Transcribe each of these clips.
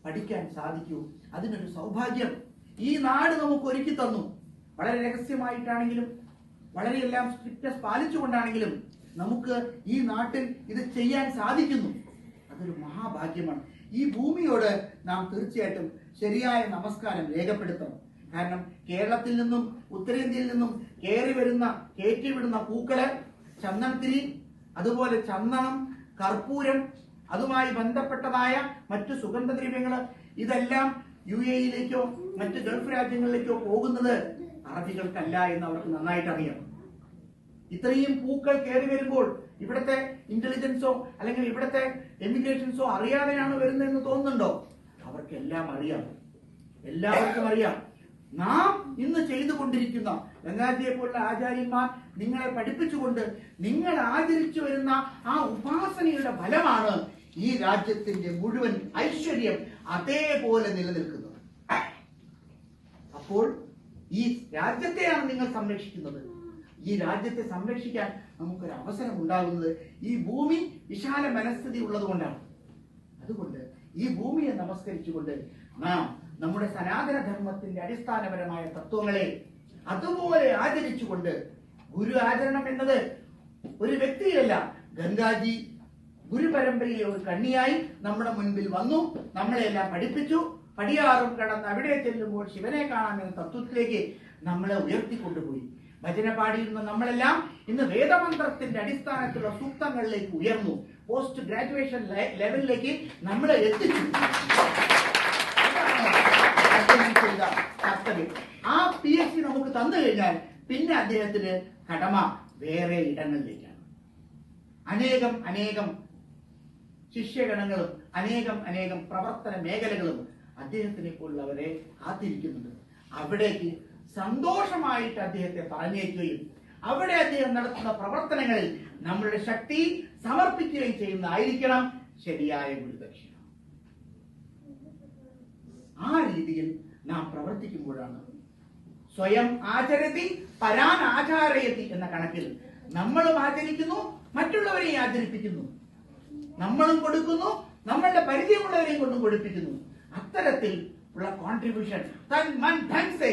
പഠിക്കാൻ സാധിക്കൂ. അതിനൊരു സൗഭാഗ്യം ഈ നാട് നമുക്ക് ഒരുക്കി തന്നു. വളരെ രഹസ്യമായിട്ടാണെങ്കിലും വളരെയെല്ലാം സ്ട്രിക്റ്റ്നസ് പാലിച്ചുകൊണ്ടാണെങ്കിലും നമുക്ക് ഈ നാട്ടിൽ ഇത് ചെയ്യാൻ സാധിക്കുന്നു. അതൊരു മഹാഭാഗ്യമാണ്. ഈ ഭൂമിയോട് നാം തീർച്ചയായിട്ടും ശരിയായ നമസ്കാരം രേഖപ്പെടുത്തണം. കാരണം കേരളത്തിൽ നിന്നും ഉത്തരേന്ത്യയിൽ നിന്നും കയറ്റിവിടുന്ന പൂക്കള്, ചന്ദനത്തിരി, അതുപോലെ ചന്ദനം, കർപ്പൂരം, അതുമായി ബന്ധപ്പെട്ടതായ മറ്റു സുഗന്ധദ്രവ്യങ്ങള്, ഇതെല്ലാം UAE-യിലേക്കോ മറ്റ് ഗൾഫ് രാജ്യങ്ങളിലേക്കോ പോകുന്നത് അറബികൾക്കല്ല എന്ന് അവർക്ക് നന്നായിട്ട് അറിയാം. ഇത്രയും പൂക്കൾ കയറി വരുമ്പോൾ ഇവിടുത്തെ ഇന്റലിജൻസോ അല്ലെങ്കിൽ ഇവിടുത്തെ എമിഗ്രേഷൻസോ അറിയാതെയാണ് വരുന്നതെന്ന് തോന്നുന്നുണ്ടോ? അവർക്കെല്ലാം അറിയാം, എല്ലാവർക്കും അറിയാം. നാം ഇന്ന് ചെയ്തുകൊണ്ടിരിക്കുന്ന ഗംഗാജിയെ പോലുള്ള ആചാര്യന്മാർ നിങ്ങളെ പഠിപ്പിച്ചുകൊണ്ട് നിങ്ങൾ ആചരിച്ചു വരുന്ന ആ ഉപാസനയുടെ ഫലമാണ് ഈ രാജ്യത്തിന്റെ മുഴുവൻ ഐശ്വര്യം അതേപോലെ നിലനിൽക്കുന്നത്. അപ്പോൾ ഈ രാജ്യത്തെയാണ് നിങ്ങൾ സംരക്ഷിക്കുന്നത്. ഈ രാജ്യത്തെ സംരക്ഷിക്കാൻ നമുക്കൊരു അവസരം ഉണ്ടാകുന്നത് ഈ ഭൂമി വിശാല മനസ്ഥിതി ഉള്ളത് കൊണ്ടാണ്. അതുകൊണ്ട് ഈ ഭൂമിയെ നമസ്കരിച്ചുകൊണ്ട് നാം നമ്മുടെ സനാതന ധർമ്മത്തിന്റെ അടിസ്ഥാനപരമായ തത്വങ്ങളെ അതുപോലെ ആചരിച്ചുകൊണ്ട്, ഗുരു ആചരണം എന്നത് ഒരു വ്യക്തിയല്ല, ഗംഗാജി ഗുരുപരമ്പരയിലെ ഒരു കണ്ണിയായി നമ്മുടെ മുൻപിൽ വന്നു, നമ്മളെല്ലാം പഠിപ്പിച്ചു. പടിയാറും കടന്ന് അവിടെ ചെല്ലുമ്പോൾ ശിവനെ കാണാമെന്ന തത്വത്തിലേക്ക് നമ്മളെ ഉയർത്തിക്കൊണ്ടുപോയി. ഭജന പാടിയിരുന്ന നമ്മളെല്ലാം ഇന്ന് വേദമന്ത്രത്തിന്റെ അടിസ്ഥാനത്തിലുള്ള സൂക്തങ്ങളിലേക്ക് ഉയർന്നു. പോസ്റ്റ് ഗ്രാജുവേഷൻ ലെവലിലേക്ക് നമ്മളെ എത്തിച്ചു. ആ PhD നമുക്ക് തന്നു കഴിഞ്ഞാൽ പിന്നെ അദ്ദേഹത്തിന് കടമ വേറെ ഇടങ്ങളിലേക്കാണ്. അനേകം ശിഷ്യഗണങ്ങളും അനേകം പ്രവർത്തന മേഖലകളും അദ്ദേഹത്തിനെ പോലുള്ളവരെ കാത്തിരിക്കുന്നുണ്ട്. അവിടേക്ക് സന്തോഷമായിട്ട് അദ്ദേഹത്തെ പറഞ്ഞേക്കുകയും അവിടെ അദ്ദേഹം നടത്തുന്ന പ്രവർത്തനങ്ങളിൽ നമ്മളുടെ ശക്തി സമർപ്പിക്കുകയും ചെയ്യുന്നതായിരിക്കണം ശരിയായ ഗുരുദക്ഷിണ. ആ രീതിയിൽ നാം പ്രവർത്തിക്കുമ്പോഴാണ് സ്വയം ആചരതി പരാൻ ആചാരയതി എന്ന കണക്കിൽ നമ്മളും ആചരിക്കുന്നു, മറ്റുള്ളവരെയും ആചരിപ്പിക്കുന്നു, നമ്മളും കൊടുക്കുന്നു, നമ്മളുടെ പരിചയമുള്ളവരെയും കൊണ്ടും കൊടുപ്പിക്കുന്നു. അത്തരത്തിൽ ഉള്ള കോൺട്രിബ്യൂഷൻ തൻ മൻ ധൻ സേ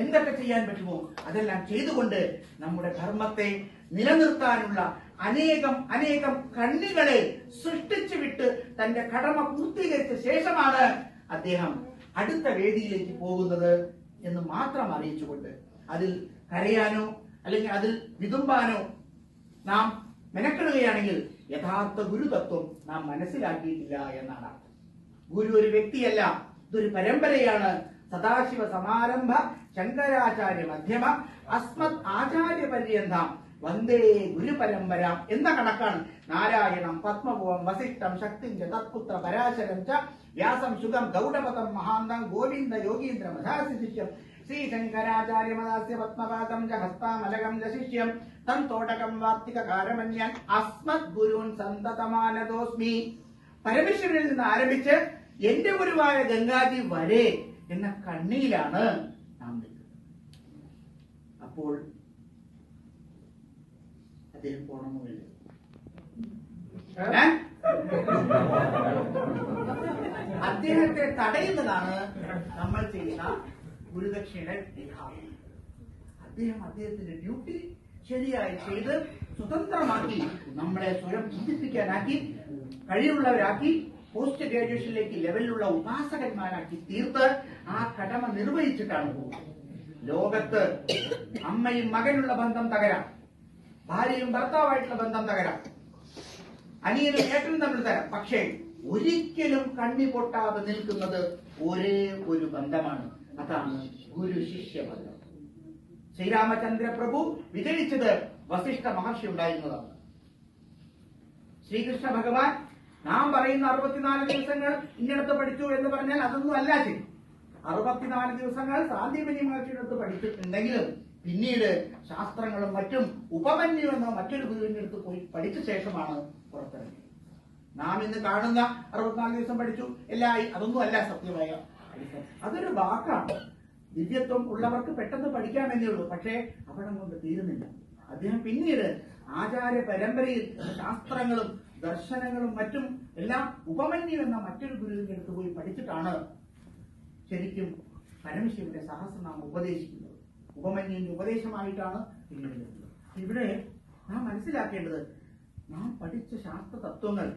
എന്തൊക്കെ ചെയ്യാൻ പറ്റുമോ അതെല്ലാം ചെയ്തുകൊണ്ട് നമ്മുടെ ധർമ്മത്തെ നിലനിർത്താനുള്ള അനേകം കണ്ണികളെ സൃഷ്ടിച്ചു വിട്ട് തന്റെ കടമ പൂർത്തീകരിച്ച ശേഷമാണ് അദ്ദേഹം അടുത്ത വേദിയിലേക്ക് പോകുന്നത് എന്ന് മാത്രം അറിയിച്ചുകൊണ്ട് അതിൽ കരയാനോ അല്ലെങ്കിൽ അതിൽ വിതുമ്പാനോ നാം മെനക്കെടുകയാണെങ്കിൽ യഥാർത്ഥ ഗുരുതത്വം നാം മനസ്സിലാക്കിയിട്ടില്ല എന്നാണ് അർത്ഥം. ഗുരു ഒരു വ്യക്തിയല്ല, ഇതൊരു പരമ്പരയാണ്. സദാശിവ സമാരംഭ ശങ്കരാചാര്യ മധ്യമ അസ്മത് ആചാര്യ പര്യന്തം വന്ദേ ഗുരു പരമ്പര എന്ന കണക്കാണ്. നാരായണം പത്മഭുവം വസിഷ്ഠം ശക്തിം ച തത്പുത്ര പരാശരം ച വ്യാസം ശുഗം ഗൗഡപദം മഹാന്തം ഗോവിന്ദ യോഗീന്ദ്ര മധാസി ശിഷ്യം ശ്രീ ശങ്കരാചാര്യ മദാസ്യ പത്മപാദം ച ഹസ്താമലകം ച ശിഷ്യം തം തോടകം വാർത്തിക കാരമന്യാൻ അസ്മത് ഗുരുൻ സന്തതമാനതോസ്മി. പരമേശ്വരനിൽ നിന്ന് ആരംഭിച്ച് എന്റെ ഗുരുവായ ഗംഗാജി വരെ എന്ന കണ്ണിയിലാണ് നാം നിൽക്കുന്നത്. അപ്പോൾ അദ്ദേഹം പോണമെന്നില്ല. അദ്ദേഹത്തെ തടയുന്നതാണ് നമ്മൾ ചെയ്യുന്ന ഗുരുദക്ഷിണ വിഭാഗം. അദ്ദേഹത്തിന്റെ ഡ്യൂട്ടി ശരിയായി ചെയ്ത് സ്വതന്ത്രമാക്കി നമ്മളെ സ്വയം ചിന്തിപ്പിക്കാനാക്കി കഴിവുള്ളവരാക്കി പോസ്റ്റ് ഗ്രാജുവേഷനിലേക്ക് ലെവലിലുള്ള ഉപാസകന്മാരാക്കി തീർത്ത് ആ കടമ നിർവഹിച്ചിട്ടാണ് പോകുന്നത്. ലോകത്ത് അമ്മയും മകനുള്ള ബന്ധം തകരാം, ഭാര്യയും ഭർത്താവായിട്ടുള്ള ബന്ധം തകരാം, അനിയനും ഏട്ടനും തമ്മിൽ തരാം. പക്ഷേ ഒരിക്കലും കണ്ണി പൊട്ടാതെ നിൽക്കുന്നത് ഒരേ ഒരു ബന്ധമാണ്. അതാണ് ഗുരു ശിഷ്യ ബന്ധം. ശ്രീരാമചന്ദ്ര പ്രഭു വിജയിച്ചത് വസിഷ്ഠ മഹർഷി ഉണ്ടായിരുന്നതാണ്. ശ്രീകൃഷ്ണ ഭഗവാൻ നാം പറയുന്ന 64 ദിവസങ്ങൾ ഇന്നടത്ത് പഠിച്ചു എന്ന് പറഞ്ഞാൽ അതൊന്നും അല്ല ശരി. 64 ദിവസങ്ങൾ സാന്ദീപനി മഹർഷിയുടെ പഠിച്ചിട്ടുണ്ടെങ്കിലും പിന്നീട് ശാസ്ത്രങ്ങളും മറ്റും ഉപമന്യു എന്ന മറ്റൊരു ഗുരുവിന്റെ അടുത്ത് പോയി പഠിച്ച ശേഷമാണ് പുറത്തിറങ്ങിയത്. നാം ഇന്ന് കാണുന്ന 64 ദിവസം പഠിച്ചു എല്ലായി അതൊന്നും അല്ല സത്യമായ. അതൊരു വാക്കാണ്. ദിവ്യത്വം ഉള്ളവർക്ക് പെട്ടെന്ന് പഠിക്കാമെന്നേ ഉള്ളൂ. പക്ഷേ അവിടം കൊണ്ട് തീരുന്നില്ല. അദ്ദേഹം പിന്നീട് ആചാര്യ പരമ്പരയിൽ ശാസ്ത്രങ്ങളും ദർശനങ്ങളും മറ്റും എല്ലാം ഉപമന്യു എന്ന മറ്റൊരു ഗുരുവിന്റെ അടുത്ത് പോയി പഠിച്ചിട്ടാണ് ശരിക്കും പരമശിവന്റെ സഹസ്രനാമം ഉപദേശിക്കുന്നത്. ഉപമന്യുവിന്റെ ഉപദേശമായിട്ടാണ് പിന്നീട് വരുന്നത്. ഇവിടെ നാം മനസ്സിലാക്കേണ്ടത്, നാം പഠിച്ച ശാസ്ത്ര തത്വങ്ങൾ,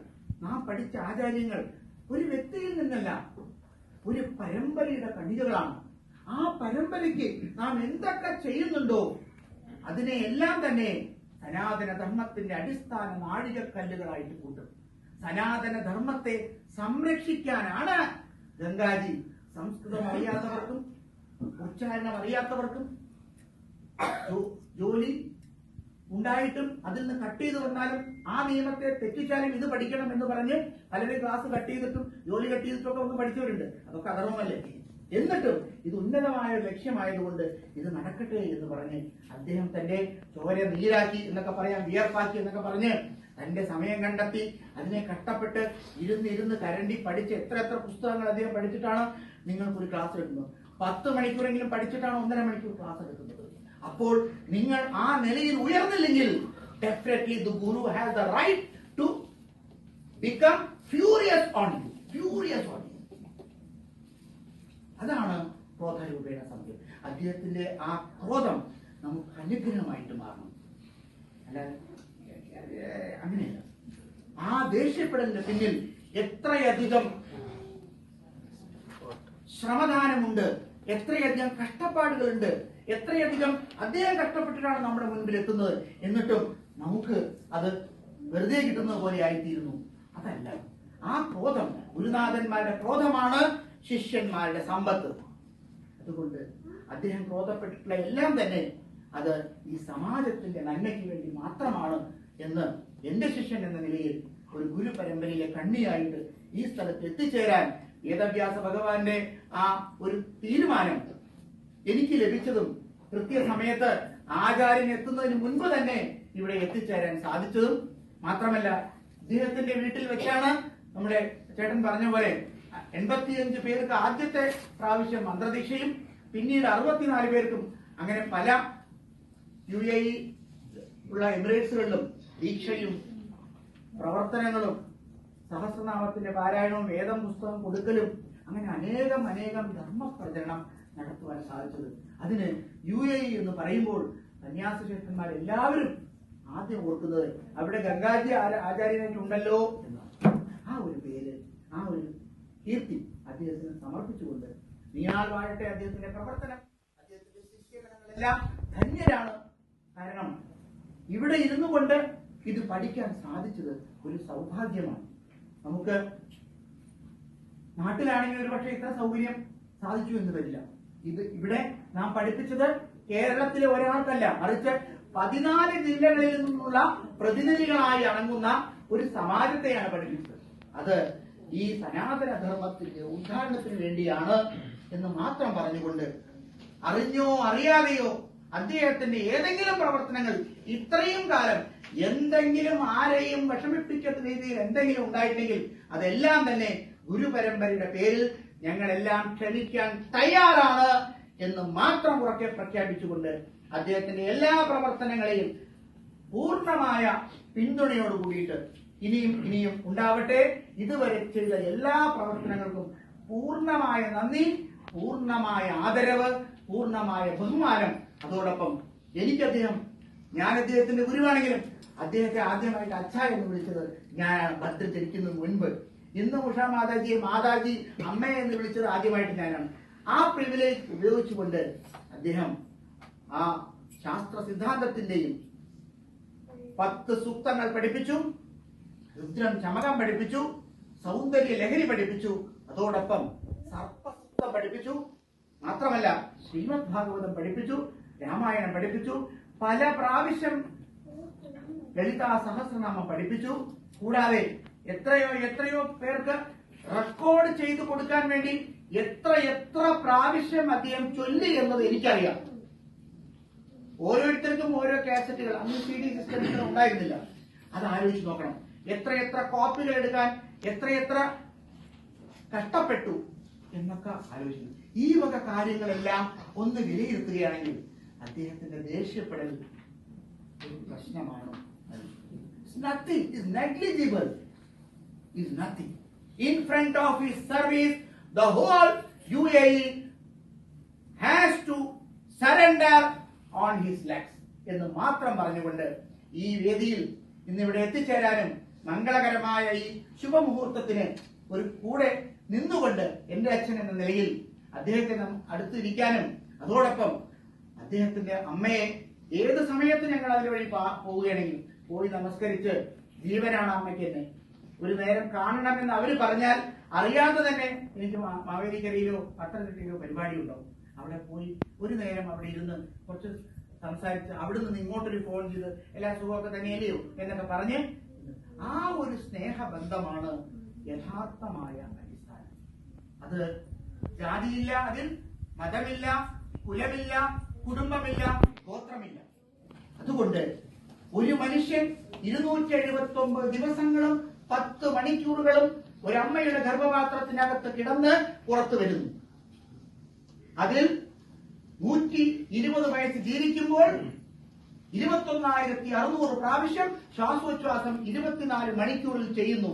നാം പഠിച്ച ആചാര്യങ്ങൾ ഒരു വ്യക്തിയിൽ നിന്നല്ല, ഒരു പരമ്പരയുടെ കണികകളാണ്. ആ പരമ്പരയ്ക്ക് നാം എന്തൊക്കെ ചെയ്യുന്നുണ്ടോ അതിനെ എല്ലാം തന്നെ സനാതന ധർമ്മത്തിന്റെ അടിസ്ഥാന നാഴികക്കല്ലുകളായിട്ട് കൂട്ടും. സനാതന ധർമ്മത്തെ സംരക്ഷിക്കാനാണ് ഗംഗാജി സംസ്കൃതം അറിയാത്തവർക്കും ഉച്ചാരണം അറിയാത്തവർക്കും ജോലി ഉണ്ടായിട്ടും അതിൽ നിന്ന് കട്ട് ചെയ്ത് വന്നാലും ആ നിയമത്തെ തെറ്റിച്ചാലും ഇത് പഠിക്കണം എന്ന് പറഞ്ഞ് പലരും ക്ലാസ് കട്ട് ചെയ്തിട്ടും ജോലി കട്ട് ചെയ്തിട്ടൊക്കെ ഒന്ന് പഠിച്ചവരുണ്ട്. അതൊക്കെ അധർമ്മമല്ലേ. എന്നിട്ടും ഇത് ഉന്നതമായ ഒരു ലക്ഷ്യമായതുകൊണ്ട് ഇത് നടക്കട്ടെ എന്ന് പറഞ്ഞ് അദ്ദേഹം തന്റെ ചോര നീരാക്കി എന്നൊക്കെ പറയാം, വിയർപ്പാക്കി എന്നൊക്കെ പറഞ്ഞ് തന്റെ സമയം കണ്ടെത്തി അതിനെ കഷ്ടപ്പെട്ട് ഇരുന്ന് കരണ്ടി പഠിച്ച് എത്ര പുസ്തകങ്ങൾ അദ്ദേഹം പഠിച്ചിട്ടാണ് നിങ്ങൾക്കൊരു ക്ലാസ് എടുക്കുന്നത്. 10 മണിക്കൂറെങ്കിലും പഠിച്ചിട്ടാണ് 1.5 മണിക്കൂർ ക്ലാസ് എടുക്കുന്നത്. അപ്പോൾ നിങ്ങൾ ആ നിലയിൽ ഉയർന്നില്ലെങ്കിൽ definitely the guru has the right to become furious on you. അതാണ് ക്രോധരൂപേണ സംഖ്യം. അദ്ദേഹത്തിന്റെ ആ ക്രോധം നമുക്ക് അനുഗ്രഹമായിട്ട് മാറണം. അല്ല അങ്ങനെയല്ല. ആ ദേഷ്യപ്പെടലിന്റെ പിന്നിൽ എത്രയധികം ശ്രമദാനമുണ്ട്, എത്രയധികം കഷ്ടപ്പാടുകളുണ്ട്, എത്രയധികം അദ്ദേഹം കഷ്ടപ്പെട്ടിട്ടാണ് നമ്മുടെ മുൻപിൽ എത്തുന്നത്. എന്നിട്ടും നമുക്ക് അത് വെറുതെ കിട്ടുന്നത് പോലെ ആയിത്തീരുന്നു. അതല്ല, ആ ക്രോധം ഗുരുനാഥന്മാരുടെ ക്രോധമാണ് ശിഷ്യന്മാരുടെ സമ്പത്ത്. അതുകൊണ്ട് അദ്ദേഹം ക്രോധപ്പെട്ടിട്ടുള്ള എല്ലാം തന്നെ അത് ഈ സമാജത്തിന്റെ നന്മയ്ക്ക് വേണ്ടി മാത്രമാണ് എന്ന് എന്റെ ശിഷ്യൻ എന്ന നിലയിൽ ഒരു ഗുരു പരമ്പരയിലെ കണ്ണിയായിട്ട് ഈ സ്ഥലത്ത് എത്തിച്ചേരാൻ വേദവ്യാസ ഭഗവാന്റെ ആ ഒരു തീരുമാനം എനിക്ക് ലഭിച്ചതും കൃത്യസമയത്ത് ആചാര്യൻ എത്തുന്നതിന് മുൻപ് തന്നെ ഇവിടെ എത്തിച്ചേരാൻ സാധിച്ചതും മാത്രമല്ല, ഇദ്ദേഹത്തിന്റെ വീട്ടിൽ വെച്ചാണ് നമ്മുടെ ചേട്ടൻ പറഞ്ഞ പോലെ 85 പേർക്ക് ആദ്യത്തെ പ്രാവശ്യം മന്ത്രദീക്ഷയും പിന്നീട് 64 പേർക്കും അങ്ങനെ പല UAE ഉള്ള എമിറേറ്റ്സുകളിലും ദീക്ഷയും പ്രവർത്തനങ്ങളും സഹസ്രനാമത്തിന്റെ പാരായണവും വേദം പുസ്തകം കൊടുക്കലും അങ്ങനെ അനേകം ധർമ്മപ്രചരണം നടത്തുവാൻ സാധിച്ചത്. അതിന് UAE എന്ന് പറയുമ്പോൾ സന്യാസ എല്ലാവരും ആദ്യം ഓർക്കുന്നത് അവിടെ ഗംഗാജി ആചാര്യനായിട്ടുണ്ടല്ലോ എന്നാണ്. ആ ഒരു പേര്, ആ ഒരു കീർത്തി അദ്ദേഹത്തിന് സമർപ്പിച്ചുകൊണ്ട് നീയാൽ വാഴട്ടെ അദ്ദേഹത്തിന്റെ പ്രവർത്തനം, അദ്ദേഹത്തിന്റെ ശിഷ്യഗണങ്ങളെല്ലാം ധന്യരാണ്. കാരണം ഇവിടെ ഇരുന്നു കൊണ്ട് ഇത് പഠിക്കാൻ സാധിച്ചത് ഒരു സൗഭാഗ്യമാണ്. നമുക്ക് നാട്ടിലാണെങ്കിൽ ഒരു പക്ഷേ ഇത്ര സൗകര്യം സാധിച്ചു എന്ന് വരില്ല. ഇത് ഇവിടെ നാം പഠിപ്പിച്ചത് കേരളത്തിലെ ഒരാൾക്കല്ല, മറിച്ച് 14 ജില്ലകളിൽ നിന്നുള്ള പ്രതിനിധികളായി അടങ്ങുന്ന ഒരു സമാജത്തെയാണ് പഠിപ്പിച്ചത്. അത് ഈ സനാതന ധർമ്മത്തിന്റെ ഉദ്ധാരണത്തിന് വേണ്ടിയാണ് എന്ന് മാത്രം പറഞ്ഞുകൊണ്ട്, അറിഞ്ഞോ അറിയാതെയോ അദ്ദേഹത്തിന്റെ ഏതെങ്കിലും പ്രവർത്തനങ്ങൾ ഇത്രയും കാലം എന്തെങ്കിലും ആരെയും വിഷമിപ്പിക്കുന്ന രീതിയിൽ എന്തെങ്കിലും ഉണ്ടായിട്ടെങ്കിൽ അതെല്ലാം തന്നെ ഗുരുപരമ്പരയുടെ പേരിൽ ഞങ്ങളെല്ലാം ക്ഷമിക്കാൻ തയ്യാറാണ് എന്ന് മാത്രം ഉറക്കെ പ്രഖ്യാപിച്ചുകൊണ്ട് അദ്ദേഹത്തിന്റെ എല്ലാ പ്രവർത്തനങ്ങളെയും പൂർണ്ണമായ പിന്തുണയോട് കൂടിയിട്ട് ഇനിയും ഉണ്ടാവട്ടെ. ഇതുവരെ ചെയ്ത എല്ലാ പ്രവർത്തനങ്ങൾക്കും പൂർണ്ണമായ നന്ദി, പൂർണ്ണമായ ആദരവ്, പൂർണ്ണമായ ബഹുമാനം. അതോടൊപ്പം ഞാൻ അദ്ദേഹത്തിന്റെ ഗുരുവാണെങ്കിലും അദ്ദേഹത്തെ ആദ്യമായിട്ട് അച്ഛ എന്ന് വിളിച്ചത് ഞാൻ ഭദ്ര ജനിക്കുന്നതിന് മുൻപ്. ഇന്ന് ഉഷാ മാതാജിയെ മാതാജി അമ്മയെ എന്ന് വിളിച്ചത് ആദ്യമായിട്ട് ഞാനാണ്. ആ പ്രിവിലേജ് ഉപയോഗിച്ചുകൊണ്ട് അദ്ദേഹം ആ ശാസ്ത്ര സിദ്ധാന്തത്തിന്റെയും 10 സൂക്തങ്ങൾ പഠിപ്പിച്ചു, രുദ്രം ചമകം പഠിപ്പിച്ചു, സൗന്ദര്യ ലഹരി പഠിപ്പിച്ചു, അതോടൊപ്പം സർപ്പസൂക്തം പഠിപ്പിച്ചു. മാത്രമല്ല ശ്രീമദ് ഭാഗവതം പഠിപ്പിച്ചു, രാമായണം പഠിപ്പിച്ചു, പല പ്രാവശ്യം ലളിതാ സഹസ്രനാമം പഠിപ്പിച്ചു. കൂടാതെ എത്രയോ പേർക്ക് റെക്കോർഡ് ചെയ്തു കൊടുക്കാൻ വേണ്ടി എത്ര പ്രാവശ്യം അദ്ദേഹം ചൊല്ലി എന്നത് എനിക്കറിയാം. ഓരോരുത്തർക്കും ഓരോ കാസറ്റുകൾ, അന്ന് CD സിസ്റ്റം ഉണ്ടായിരുന്നില്ല. അത് ആലോചിച്ച് നോക്കണം. എത്ര കോപ്പികൾ എടുക്കാൻ എത്ര കഷ്ടപ്പെട്ടു എന്നൊക്കെ ആലോചിക്കുന്നു. ഈ വക കാര്യങ്ങളെല്ലാം ഒന്ന് വിലയിരുത്തുകയാണെങ്കിൽ അദ്ദേഹത്തിന്റെ ദേഷ്യപ്പെടൽ ഒരു പ്രശ്നമാണ്. It's nothing. It's negligible. It's nothing. In front of his service, the whole UAE has to surrender on his legs. എന്ന് മാത്രം പറഞ്ഞുകൊണ്ട് ഈ വേദിയിൽ ഇന്നിവിടെ എത്തിച്ചേരാനും മംഗളകരമായ ഈ ശുഭമുഹൂർത്തത്തിന് ഒരു കൂടെ നിന്നുകൊണ്ട് എന്റെ അച്ഛൻ എന്ന നിലയിൽ അദ്ദേഹത്തിന് അടുത്തിരിക്കാനും അതോടൊപ്പം അദ്ദേഹത്തിന്റെ അമ്മയെ ഏത് സമയത്ത് ഞങ്ങൾ അതിന് വഴി പോവുകയാണെങ്കിൽ പോയി നമസ്കരിച്ച് ജീവനാണ് അമ്മയ്ക്ക് എന്നെ ഒരു നേരം കാണണമെന്ന് അവര് പറഞ്ഞാൽ അറിയാതെ തന്നെ എനിക്ക് മാവേലിക്കരയിലോ പത്തനംതിട്ടയിലോ പരിപാടി ഉണ്ടാവും. അവിടെ പോയി ഒരു നേരം അവിടെ ഇരുന്ന് കുറച്ച് സംസാരിച്ച് അവിടെ നിന്ന് ഇങ്ങോട്ടൊരു ഫോൺ ചെയ്ത് എല്ലാ സുഖമൊക്കെ തന്നെയല്ലയോ എന്നൊക്കെ പറഞ്ഞ് ആ ഒരു സ്നേഹബന്ധമാണ് യഥാർത്ഥമായ അടിസ്ഥാനം. അത് ജാതിയില്ല, അതിൽ മതമില്ല, കുലമില്ല, കുടുംബമില്ല, ഗോത്രമില്ല. അതുകൊണ്ട് ഒരു മനുഷ്യൻ 279 ദിവസങ്ങളും 10 മണിക്കൂറുകളും ഒരമ്മയുടെ ഗർഭപാത്രത്തിനകത്ത് കിടന്ന് പുറത്തു വരുന്നു. അതിൽ 120 വയസ്സ് ജീവിക്കുമ്പോൾ 21,600 പ്രാവശ്യം ശ്വാസോച്ഛ്വാസം 24 മണിക്കൂറിൽ ചെയ്യുന്നു.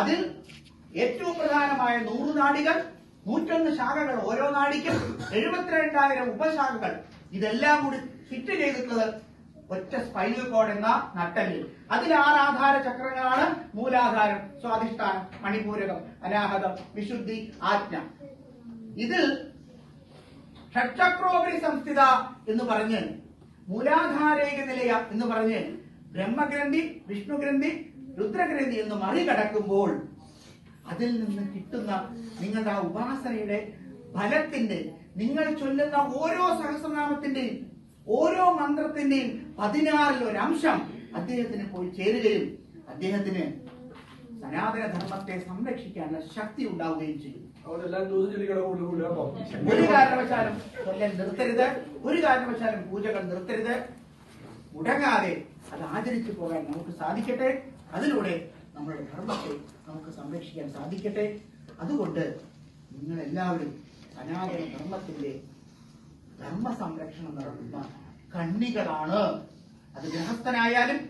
അതിൽ ഏറ്റവും പ്രധാനമായ 100 നാഡികൾ, 101 ശാഖകൾ, ഓരോ നാഡിക്കും 72,000 ഉപശാഖകൾ. ഇതെല്ലാം കൂടി ഫിറ്റ് ചെയ്തിട്ടുള്ളത് ഒറ്റ സ്പൈനൽ കോഡ് എന്ന നട്ടല്. അതിൽ 6 ആധാര ചക്രങ്ങളാണ്: മൂലാധാരം, സ്വാധിഷ്ഠാനം, മണിപൂരകം, അനാഹതം, വിശുദ്ധി, ആജ്ഞ. ഇതിൽ ഷഡ്ചക്രോപരി സംസ്ഥിത എന്ന് പറഞ്ഞ് മൂലാധാരേക നിലയ എന്ന് പറഞ്ഞ് ബ്രഹ്മഗ്രന്ഥി, വിഷ്ണുഗ്രന്ഥി, രുദ്രഗ്രന്ഥി എന്ന് മറികടക്കുമ്പോൾ അതിൽ നിന്ന് കിട്ടുന്ന നിങ്ങളുടെ ആ ഉപാസനയുടെ ഫലത്തിന്റെ, നിങ്ങൾ ചൊല്ലുന്ന ഓരോ സഹസ്രനാമത്തിന്റെയും ഓരോ മന്ത്രത്തിന്റെയും 16-ൽ ഒരു അംശം അദ്ദേഹത്തിന് പോയി ചേരുകയും അദ്ദേഹത്തിന് സനാതന ധർമ്മത്തെ സംരക്ഷിക്കാനുള്ള ശക്തി ഉണ്ടാവുകയും ചെയ്യും. ഒരു കാരണവശാലും കൊല്ലം നിർത്തരുത്, ഒരു കാരണവശാലും പൂജകൾ നിർത്തരുത്. മുടങ്ങാതെ അത് ആചരിച്ചു പോകാൻ നമുക്ക് സാധിക്കട്ടെ. അതിലൂടെ നമ്മുടെ ധർമ്മത്തെ നമുക്ക് സംരക്ഷിക്കാൻ സാധിക്കട്ടെ. അതുകൊണ്ട് നിങ്ങൾ എല്ലാവരും സനാതന ധർമ്മത്തിന്റെ ധർമ്മ സംരക്ഷണം നടത്തുന്ന കണ്ണികളാണ്. അത് ഗൃഹസ്ഥനായാലും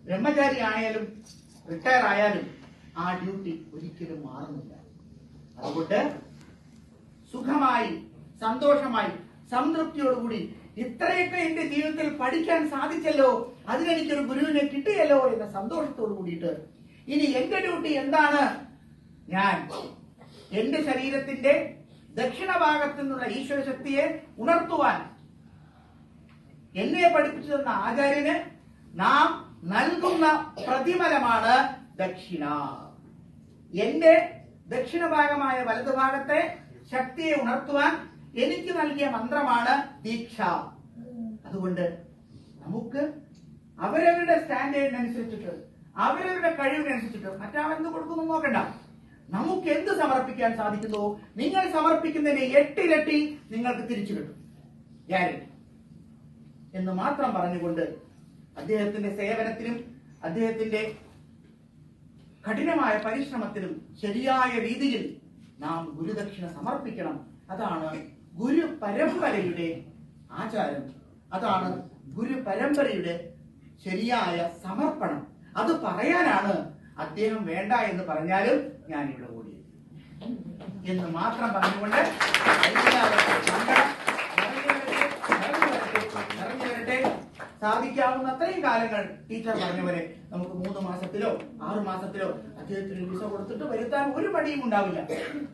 ബ്രഹ്മചാരി ആയാലും റിട്ടയർ ആയാലും ആ ഡ്യൂട്ടി ഒരിക്കലും മാറുന്നില്ല. അതുകൊണ്ട് സുഖമായി, സന്തോഷമായി, സംതൃപ്തിയോടുകൂടി ഇത്രയൊക്കെ എന്റെ ജീവിതത്തിൽ പഠിക്കാൻ സാധിച്ചല്ലോ, അതിനെനിക്കൊരു ഗുരുവിനെ കിട്ടിയല്ലോ എന്ന സന്തോഷത്തോടു കൂടിയിട്ട് ഇനി എന്റെ ഡ്യൂട്ടി എന്താണ്? ഞാൻ എന്റെ ശരീരത്തിന്റെ ദക്ഷിണഭാഗത്തു നിന്നുള്ള ഈശ്വരശക്തിയെ ഉണർത്തുവാൻ എന്നെ പഠിപ്പിച്ചു തന്ന ആചാര്യന് നാം നൽകുന്ന പ്രതിഫലമാണ് ദക്ഷിണ. എന്റെ ദക്ഷിണഭാഗമായ വലതുഭാഗത്തെ ശക്തിയെ ഉണർത്തുവാൻ എനിക്ക് നൽകിയ മന്ത്രമാണ് ദീക്ഷ. അതുകൊണ്ട് നമുക്ക് അവരവരുടെ സ്റ്റാൻഡേർഡിനനുസരിച്ചിട്ട്, അവരവരുടെ കഴിവിനനുസരിച്ചിട്ട് മറ്റാളെന്ത് കൊടുക്കുന്നു നോക്കണ്ട, നമുക്ക് എന്ത് സമർപ്പിക്കാൻ സാധിക്കുന്നോ നിങ്ങൾ സമർപ്പിക്കുന്നതിന് 8 ഇരട്ടി നിങ്ങൾക്ക് തിരിച്ചു കിട്ടും, ഗ്യാരണ്ടി എന്ന് മാത്രം പറഞ്ഞുകൊണ്ട് അദ്ദേഹത്തിന്റെ സേവനത്തിനും അദ്ദേഹത്തിന്റെ കഠിനമായ പരിശ്രമത്തിനും ശരിയായ രീതിയിൽ നാം ഗുരുദക്ഷിണ സമർപ്പിക്കണം. അതാണ് ഗുരു പരമ്പരയുടെ ആചാരം, അതാണ് ഗുരു പരമ്പരയുടെ ശരിയായ സമർപ്പണം. അത് പറയാനാണ് അദ്ദേഹം വേണ്ട എന്ന് പറഞ്ഞാലും ഞാൻ ഇവിടെ ഓടിയത് എന്ന് മാത്രം പറഞ്ഞുകൊണ്ട് സാധിക്കാവുന്ന അത്രയും കാലങ്ങൾ ടീച്ചർ പറഞ്ഞവരെ നമുക്ക് 3 മാസത്തിലോ 6 മാസത്തിലോ അദ്ദേഹത്തിന് വിസ കൊടുത്തിട്ട് വരുത്താൻ ഒരു മടിയും ഉണ്ടാവില്ല,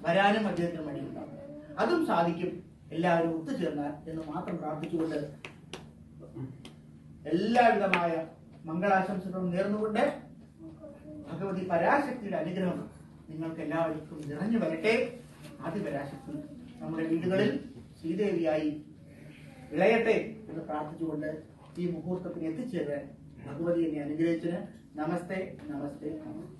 വരാനും അദ്ദേഹത്തിന് മടിയുണ്ടാവില്ല. അതും സാധിക്കും എല്ലാവരും ഒത്തുചേർന്നാൽ എന്ന് മാത്രം പ്രാർത്ഥിച്ചുകൊണ്ട് എല്ലാവിധമായ മംഗളാശംസകളും നേർന്നുകൊണ്ട് ഭഗവതി പരാശക്തിയുടെ അനുഗ്രഹം നിങ്ങൾക്ക് എല്ലാവർക്കും നിറഞ്ഞു വരട്ടെ. ആദിപരാശക്തി നമ്മുടെ വീടുകളിൽ ശ്രീദേവിയായി വിളയട്ടെ എന്ന് പ്രാർത്ഥിച്ചുകൊണ്ട് ഈ മുഹൂർത്തത്തിന് എത്തിച്ചേരാൻ ഭഗവതി എന്നെ അനുഗ്രഹിച്ചതിന് നമസ്തേ നമസ്തേ നമസ്തേ.